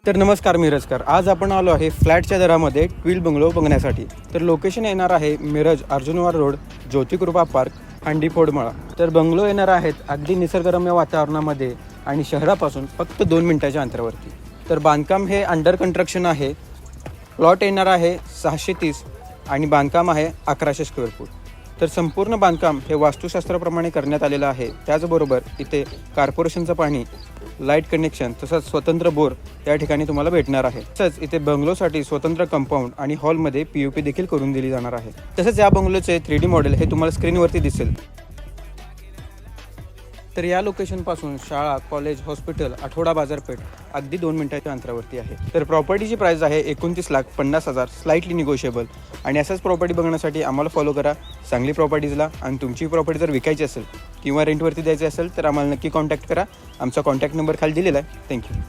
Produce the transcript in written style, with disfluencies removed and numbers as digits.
तर नमस्कार मिरजकर, आज आपण आलो आहे फ्लॅटच्या दरामध्ये ट्विल बंगलो बघण्यासाठी. तर लोकेशन येणार आहे मिरज अर्जुनवार रोड, ज्योतिकृपा पार्क, हांडी फोडमळा. तर बंगलो येणार आहेत अगदी निसर्गरम्य वातावरणामध्ये आणि शहरापासून फक्त 2 मिनिटाच्या अंतरावरती. तर बांधकाम हे अंडर कन्स्ट्रक्शन आहे. प्लॉट येणार आहे 630 आणि बांधकाम आहे 1100 स्क्वेअर फूट. तर संपूर्ण बांधकाम हे वास्तुशास्त्राप्रमाणे करण्यात आलेलं आहे. त्याचबरोबर इथे कॉर्पोरेशनचं पाणी, लाईट कनेक्शन तसंच स्वतंत्र बोर या ठिकाणी तुम्हाला भेटणार आहे. तसंच इथे बंगलोसाठी स्वतंत्र कंपाऊंड आणि हॉलमध्ये POP देखील करून दिली जाणार आहे. तसंच या बंगलोचे 3D मॉडेल हे तुम्हाला स्क्रीनवरती दिसेल. तर या लोकेशनपासून शाळा, कॉलेज, हॉस्पिटल, आठवडा बाजारपेठ अगदी 2 मिनिटाच्या अंतरावरती आहे. तर प्रॉपर्टीची प्राईस आहे 29,50,000, स्लाइटली निगोशिएबल. आणि असंच प्रॉपर्टी बघण्यासाठी आम्हाला फॉलो करा सांगली प्रॉपर्टीजला. आणि तुमची प्रॉपर्टी जर विकायची असेल किंवा रेंटवरती द्यायची असेल तर आम्हाला नक्की कॉन्टॅक्ट करा. आमचा कॉन्टॅक्ट नंबर खाली दिलेला आहे. थँक्यू.